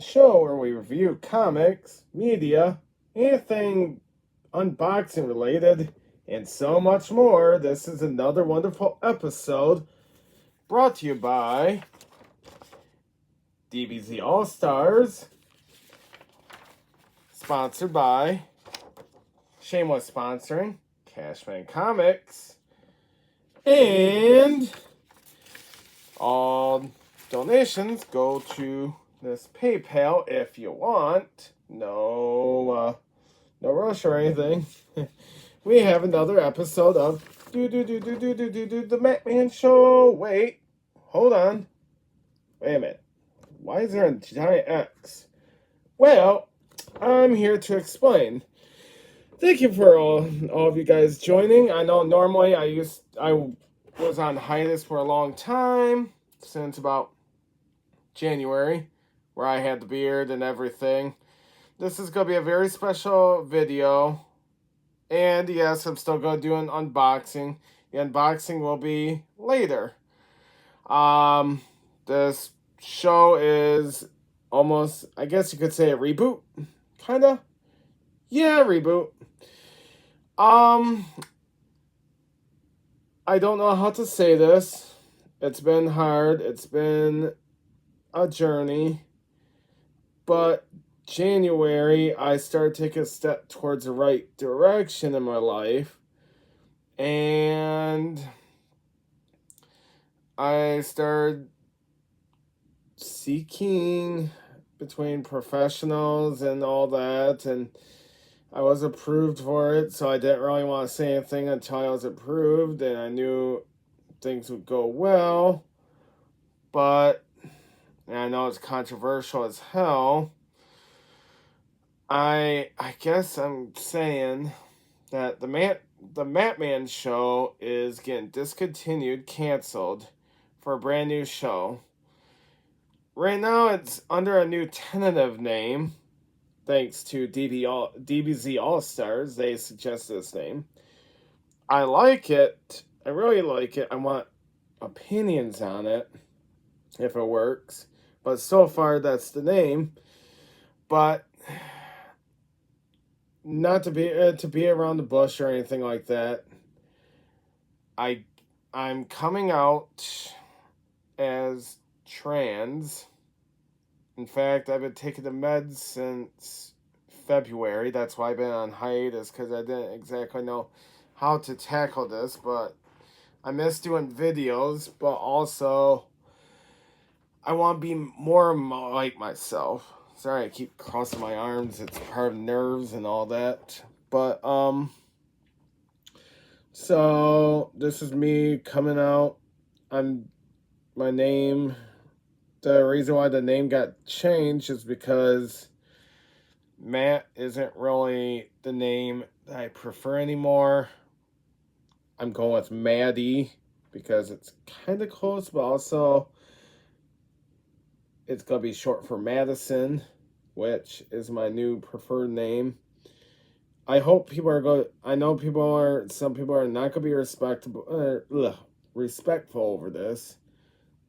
the show where we review comics, media, anything unboxing related, and so much more. This is another wonderful episode brought to you by DBZ All Stars, sponsored by shameless sponsoring Cashman Comics, and all donations go to this PayPal if you want. No rush or anything. We have another episode of the Matman Show. Wait, hold on. Wait a minute. Why is there a giant X? Well, I'm here to explain. Thank you for all of you guys joining. I know normally I was on hiatus for a long time, since about January, where I had the beard and everything. This is going to be a very special video. And yes, I'm still going to do an unboxing. The unboxing will be later. This show is almost, I guess you could say, a reboot. Kinda. Yeah, reboot. I don't know how to say this. It's been hard. It's been a journey. But January, I started taking a step towards the right direction in my life. And I started seeking between professionals and all that. And I was approved for it, so I didn't really want to say anything until I was approved. And I knew things would go well. But, and I know it's controversial as hell, I guess I'm saying that the Matman Show is getting discontinued, canceled, for a brand new show. Right now it's under a new tentative name, thanks to DBZ All Stars. They suggested this name. I like it. I really like it. I want opinions on it, if it works. But so far, that's the name. But not to be around the bush or anything like that. I'm coming out as trans. In fact, I've been taking the meds since February. That's why I've been on hiatus, because I didn't exactly know how to tackle this. But I miss doing videos, but also I want to be more like myself. Sorry, I keep crossing my arms. It's part of nerves and all that. But, so this is me coming out. My name, the reason why the name got changed is because Matt isn't really the name that I prefer anymore. I'm going with Maddie because it's kind of close, but also it's going to be short for Madison, which is my new preferred name. I hope people are going. I know some people are not going to be respectful over this.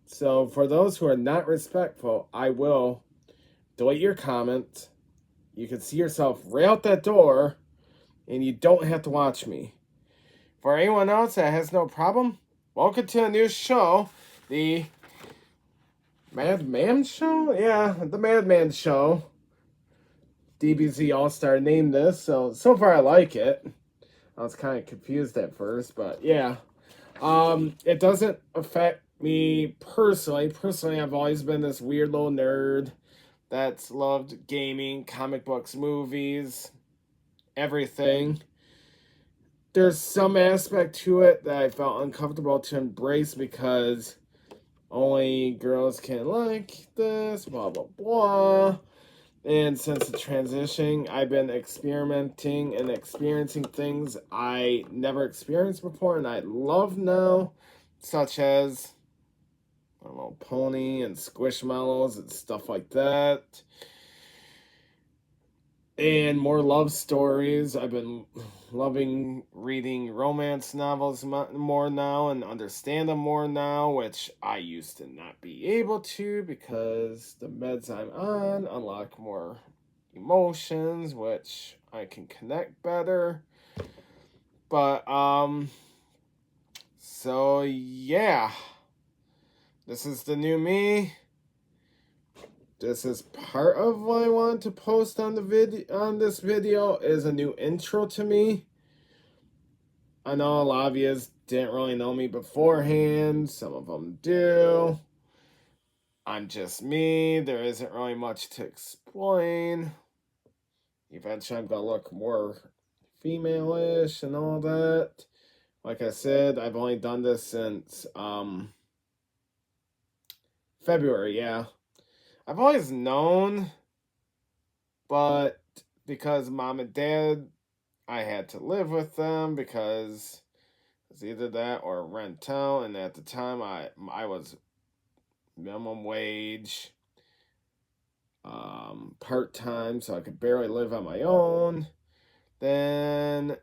So for those who are not respectful, I will delete your comment. You can see yourself right out that door, and you don't have to watch me. For anyone else that has no problem, welcome to a new show, the Madman Show? Yeah, the Madman Show. DBZ All-Star named this, so far I like it. I was kind of confused at first, but yeah. It doesn't affect me personally. Personally, I've always been this weird little nerd that's loved gaming, comic books, movies, everything. There's some aspect to it that I felt uncomfortable to embrace because only girls can like this, blah, blah, blah. And since the transition, I've been experimenting and experiencing things I never experienced before and I love now, such as, I don't know, pony and squishmallows and stuff like that. and more love stories. I've been loving reading romance novels more now and understand them more now, which I used to not be able to because the meds I'm on unlock more emotions, which I can connect better. But so yeah, this is the new me. This is part of what I want to post on this video is a new intro to me. I know a lot of you didn't really know me beforehand. Some of them do. I'm just me. There isn't really much to explain. Eventually I'm gonna look more female-ish and all that. Like I said, I've only done this since February, yeah. I've always known, but because mom and dad, I had to live with them because it's either that or rent out. And at the time, I was minimum wage, part time, so I could barely live on my own. Then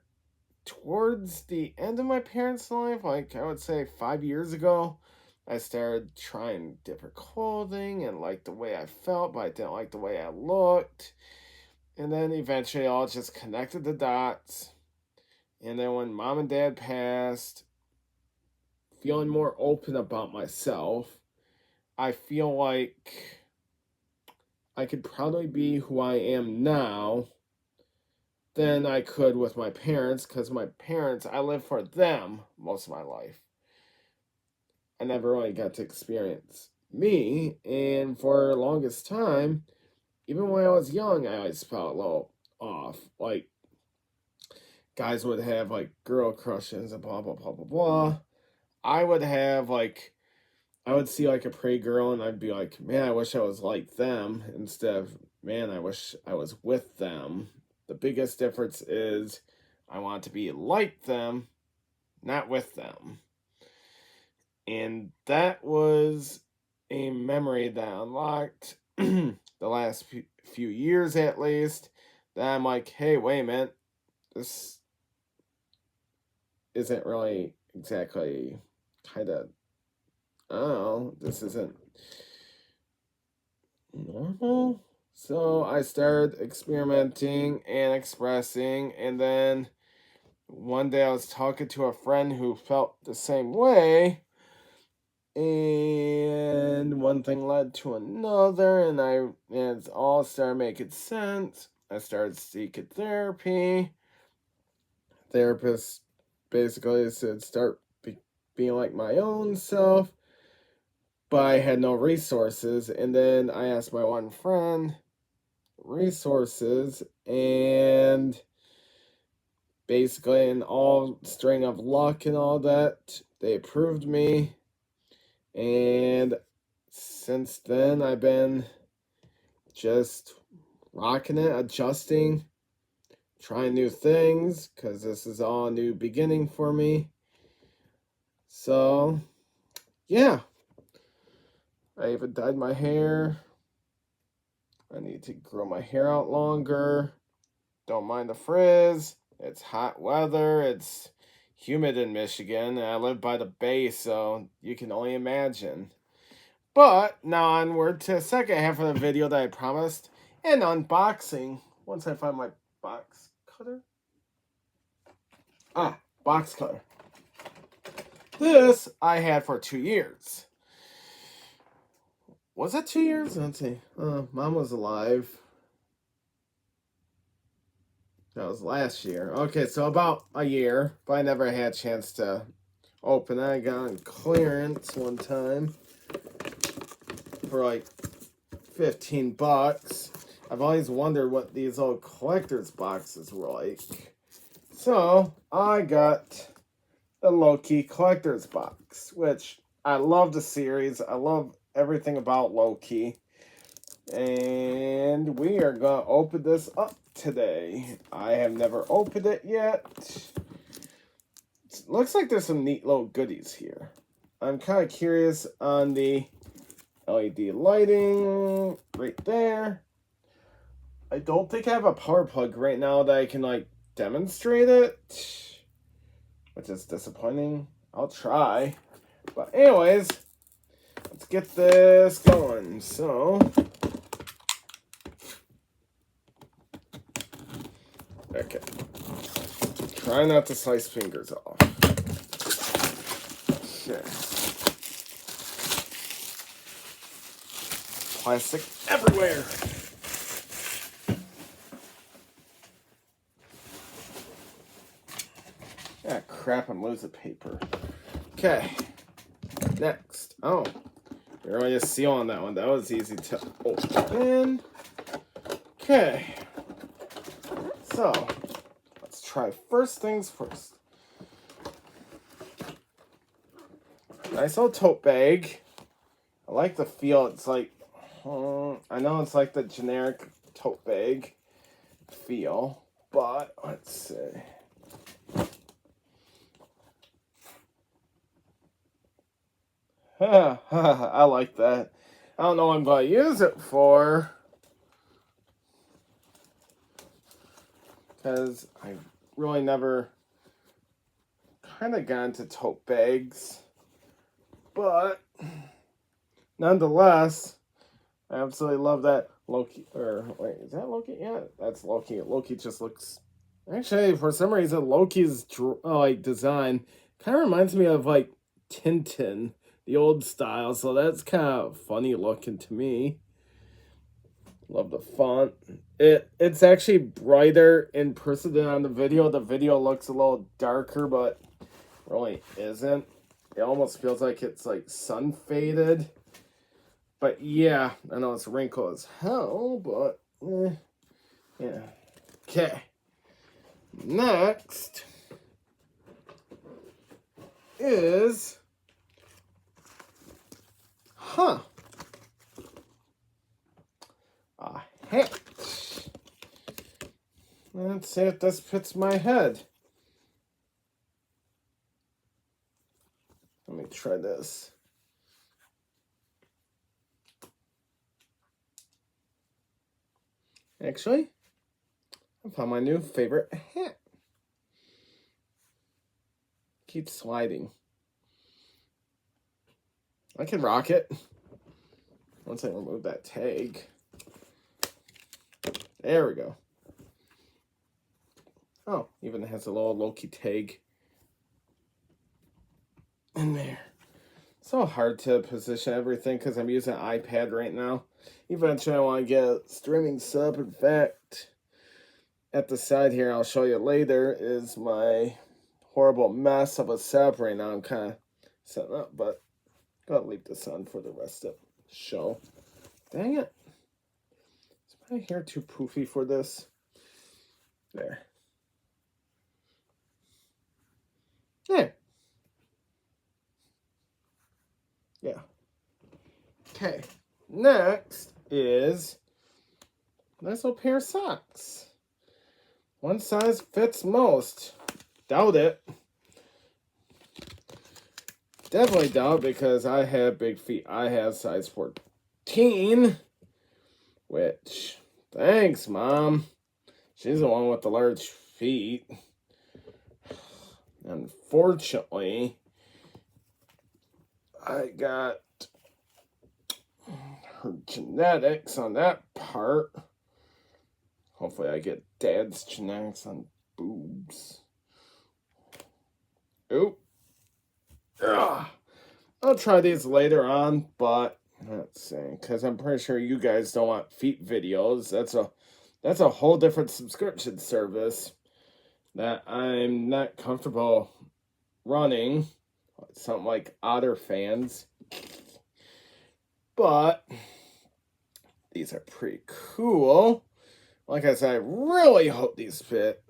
towards the end of my parents' life, like I would say 5 years ago, I started trying different clothing and liked the way I felt, but I didn't like the way I looked. And then eventually all just connected the dots. And then when mom and dad passed, feeling more open about myself, I feel like I could probably be who I am now than I could with my parents, because my parents, I lived for them most of my life. I never really got to experience me, and for the longest time, even when I was young, I always felt a little off. Like, guys would have, like, girl crushes and blah, blah, blah, blah, blah. I would have, like, I would see, like, a pretty girl, and I'd be like, man, I wish I was like them, instead of, man, I wish I was with them. The biggest difference is I want to be like them, not with them. And that was a memory that I unlocked the last few years at least. That I'm like, hey, wait a minute, this isn't really exactly kind of, I don't know, this isn't normal. So I started experimenting and expressing, and then one day I was talking to a friend who felt the same way, and one thing led to another, and it all started making sense. I started seeking therapy. Therapist basically said start being like my own self, but I had no resources. And then I asked my one friend resources, and basically, in all string of luck and all that, they approved me. And since then, I've been just rocking it, adjusting, trying new things, because this is all a new beginning for me. So, yeah. I even dyed my hair. I need to grow my hair out longer. Don't mind the frizz. It's hot weather. It's humid in Michigan. And I live by the bay, so you can only imagine. But now onward to the second half of the video that I promised, an unboxing. Once I find my box cutter. Box cutter. This I had for 2 years. Was it 2 years? Let's see. Mom was alive. That was last year. Okay, so about a year, but I never had a chance to open it. I got on clearance one time for like $15. I've always wondered what these old collector's boxes were like. So I got the Loki collector's box, which I love the series. I love everything about Loki. And we are going to open this up today. I have never opened it yet. It looks like there's some neat little goodies here. I'm kind of curious on the LED lighting right there. I don't think I have a power plug right now that I can, like, demonstrate it, which is disappointing. I'll try. But anyways, let's get this going. So, okay. Try not to slice fingers off. Okay. Plastic everywhere. Ah, crap, I'm losing paper. Okay. Next. Oh. You're only a seal on that one. That was easy to open. Okay. So, let's try first things first. Nice little tote bag. I like the feel. It's like, I know it's like the generic tote bag feel, but let's see. I like that. I don't know what I'm going to use it for, because I really never kind of got into tote bags, but nonetheless, I absolutely love that Loki. Or wait, is that Loki? Yeah, that's Loki. Loki just looks. Actually, for some reason, Loki's like design kind of reminds me of like Tintin, the old style. So that's kind of funny looking to me. Love the font. It's actually brighter in person than on the video. The video looks a little darker, but really isn't. It almost feels like it's like sun faded. But yeah, I know it's wrinkled as hell, but yeah. Okay. Next is a hat. Let's see if this fits my head. Let me try this. Actually, I found my new favorite hat. Keeps sliding. I can rock it once I remove that tag. There we go. Oh, even has a little Loki tag in there. So hard to position everything because I'm using an iPad right now. Eventually I want to get a streaming sub. In fact, at the side here, I'll show you later, is my horrible mess of a sub right now. I'm kind of setting up, but gotta leave this on for the rest of the show. Dang it. Is my hair too poofy for this? There. There. Yeah. Okay. Next is a nice little pair of socks. One size fits most. Doubt it. Definitely doubt, because I have big feet. I have size 14. Which, thanks, Mom. She's the one with the large feet. Unfortunately, I got her genetics on that part. Hopefully I get Dad's genetics on boobs. Oop. Ugh. I'll try these later on, but let's see, because I'm pretty sure you guys don't want feet videos. That's a whole different subscription service that I'm not comfortable running. Something like Otter Fans. But these are pretty cool. Like I said, I really hope these fit.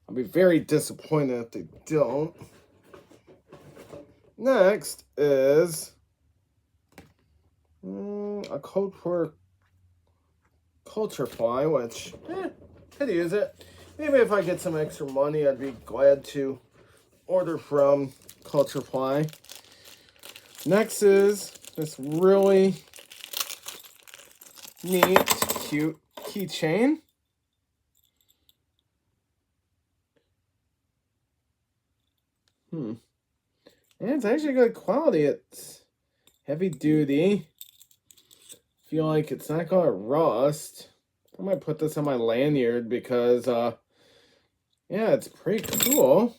I'll be very disappointed if they don't. Next is a code for Culturefly, which, could use it. Maybe if I get some extra money, I'd be glad to order from Culturefly. Next is this really neat, cute keychain. And it's actually good quality. It's heavy duty. Feel like it's not gonna rust. I might put this on my lanyard because yeah, it's pretty cool.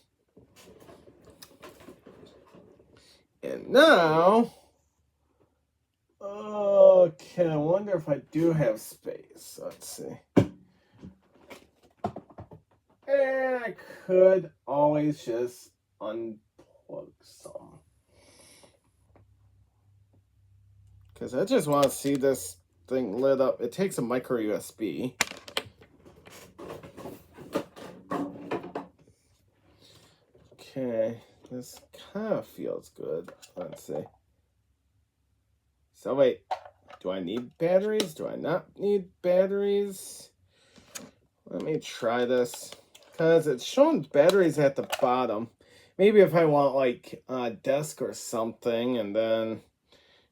And now, okay, I wonder if I do have space. Let's see. And I could always just unplug some. Because I just want to see this thing lit up. It takes a micro USB. Okay, this kind of feels good. Let's see. So wait, do I need batteries? Do I not need batteries? Let me try this. Because it's showing batteries at the bottom. Maybe if I want like a desk or something, and then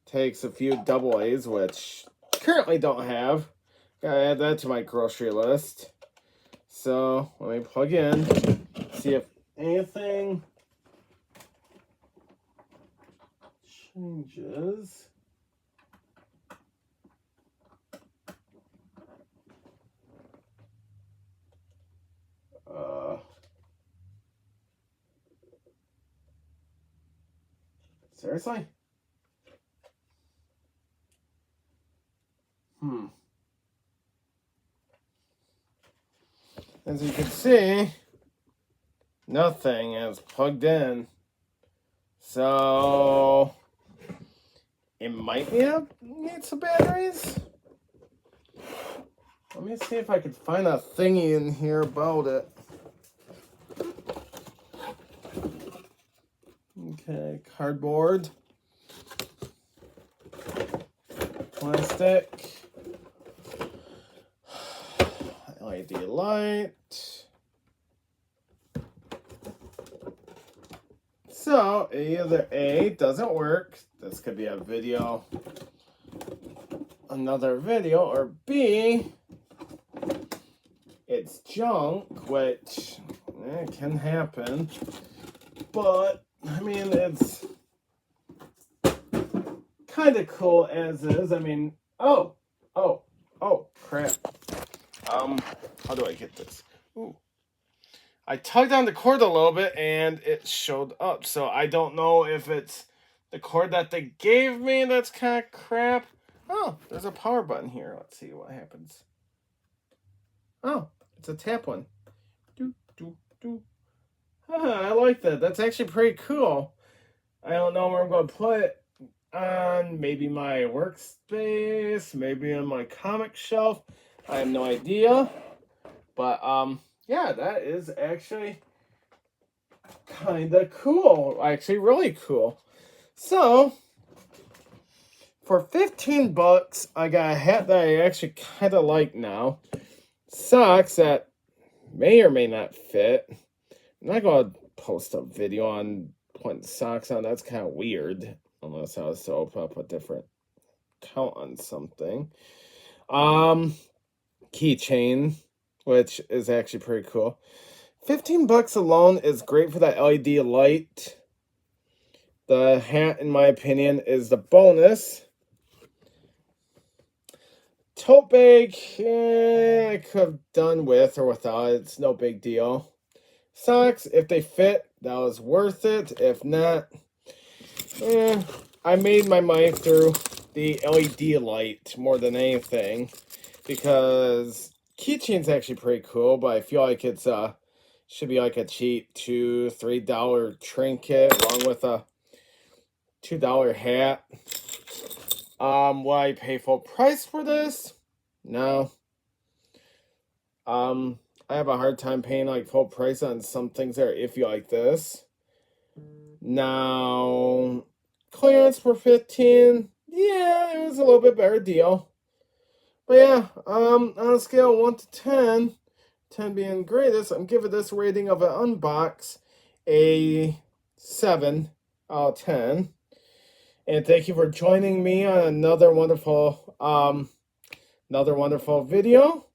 takes a few AA's, which currently don't have. Gotta add that to my grocery list. So let me plug in, see if anything changes. Seriously? As you can see, nothing is plugged in. So it might need some batteries. Let me see if I can find a thingy in here about it. Okay, cardboard, plastic, LED light. So either A, doesn't work. This could be a video, another video, or B, it's junk, which can happen. But I mean, it's kind of cool as is. I mean, oh, crap. How do I get this? Ooh. I tugged on the cord a little bit and it showed up. So I don't know if it's the cord that they gave me that's kind of crap. Oh, there's a power button here. Let's see what happens. Oh, it's a tap one. I like that. That's actually pretty cool. I don't know where I'm going to put it. On maybe my workspace, maybe on my comic shelf. I have no idea. But yeah, that is actually kind of cool. Actually, really cool. So for 15 bucks, I got a hat that I actually kind of like now. Socks that may or may not fit. I'm not going to post a video on putting socks on. That's kind of weird. Unless I was to open up a different account on something. Keychain, which is actually pretty cool. 15 bucks alone is great for that LED light. The hat, in my opinion, is the bonus. Tote bag, I could have done with or without. It's no big deal. Socks, if they fit, that was worth it. If not, I made my money through the LED light more than anything, because keychain's actually pretty cool, but I feel like it's should be like a cheap $2-3 trinket along with a $2 hat. Will I pay full price for this? No. I have a hard time paying like full price on some things that are iffy like this. Now, clearance for 15, yeah, it was a little bit better deal. But yeah, on a scale of 1 to 10, 10 being greatest, I'm giving this rating of an unbox a 7 out of 10. And thank you for joining me on another wonderful another wonderful video.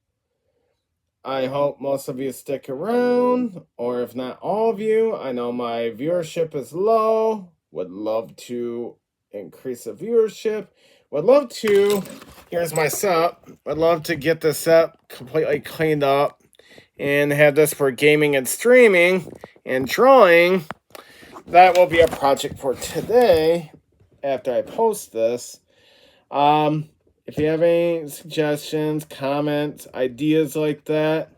I hope most of you stick around, or if not all of you. I know my viewership is low. Would love to increase the viewership. Would love to, here's my setup. Would love to get this up completely cleaned up and have this for gaming and streaming and drawing. That will be a project for today after I post this. If you have any suggestions, comments, ideas like that,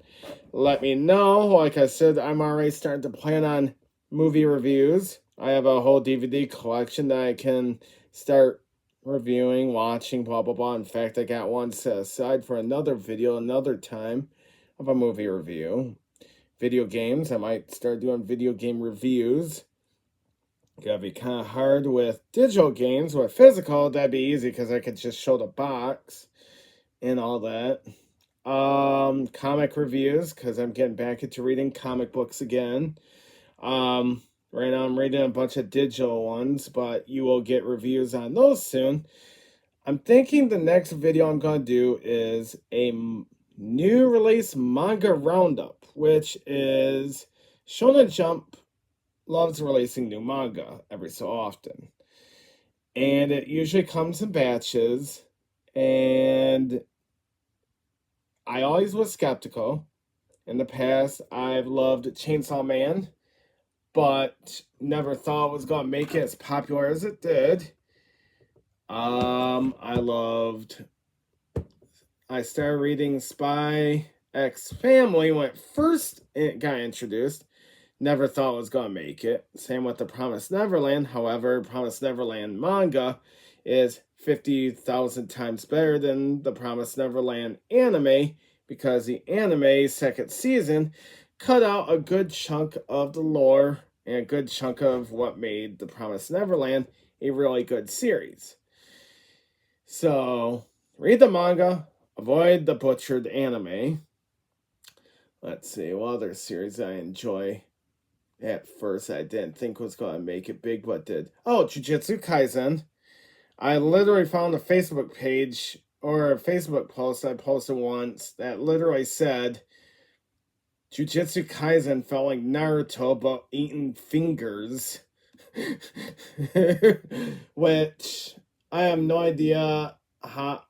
let me know. Like I said, I'm already starting to plan on movie reviews. I have a whole DVD collection that I can start reviewing, watching, blah, blah, blah. In fact, I got one set aside for another video, another time of a movie review. Video games, I might start doing video game reviews. Gotta be kind of hard with digital games. With physical, that'd be easy because I could just show the box and all that. Comic reviews, because I'm getting back into reading comic books again. Right now I'm reading a bunch of digital ones, but you will get reviews on those soon. I'm thinking the next video I'm going to do is a new release manga roundup, which is Shonen Jump loves releasing new manga every so often. And it usually comes in batches. And I always was skeptical. In the past, I've loved Chainsaw Man, but never thought it was going to make it as popular as it did. I started reading Spy X Family when it first got introduced. Never thought it was going to make it. Same with The Promised Neverland. However, Promised Neverland manga is 50,000 times better than The Promised Neverland anime, because the anime second season cut out a good chunk of the lore and a good chunk of what made The Promised Neverland a really good series. So, read the manga, avoid the butchered anime. Let's see, what other series I enjoy. At first, I didn't think was going to make it big, but did. Oh, Jujutsu Kaisen. I literally found a Facebook page or a Facebook post I posted once that literally said Jujutsu Kaisen felt like Naruto but eating fingers. Which I have no idea how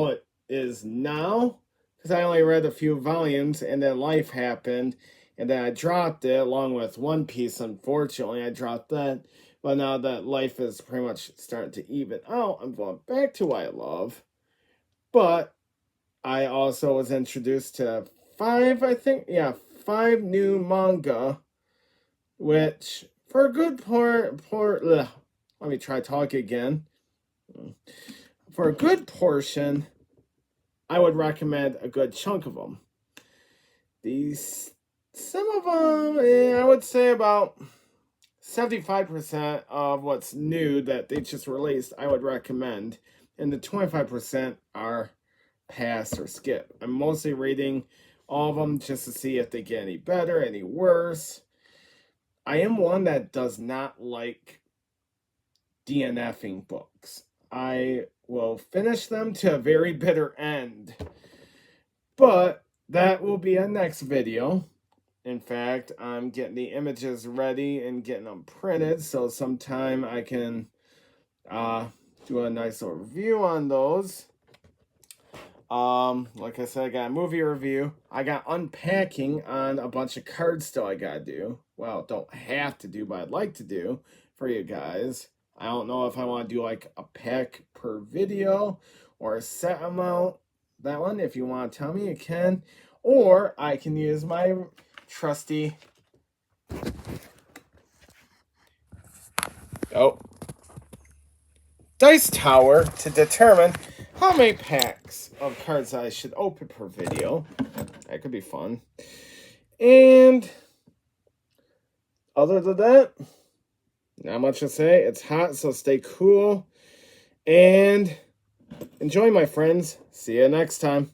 it is now, because I only read a few volumes and then life happened. And then I dropped it along with One Piece. Unfortunately, I dropped that. But now that life is pretty much starting to even out, I'm going back to what I love. But I also was introduced to 5 new manga, which for a good let me try talk again. For a good portion, I would recommend a good chunk of them. Some of them, I would say about 75% of what's new that they just released, I would recommend. And the 25% are pass or skip. I'm mostly reading all of them just to see if they get any better, any worse. I am one that does not like DNFing books. I will finish them to a very bitter end. But that will be a next video. In fact, I'm getting the images ready and getting them printed, so sometime I can do a nice little review on those. Like I said, I got a movie review. I got unpacking on a bunch of cards still I gotta do. Well, don't have to do, but I'd like to do for you guys. I don't know if I want to do like a pack per video or a set amount. That one, if you want to tell me, you can. Or I can use my trusty dice tower to determine how many packs of cards I should open per video. That could be fun. And other than that, not much to say. It's hot, so stay cool. And enjoy, my friends. See you next time.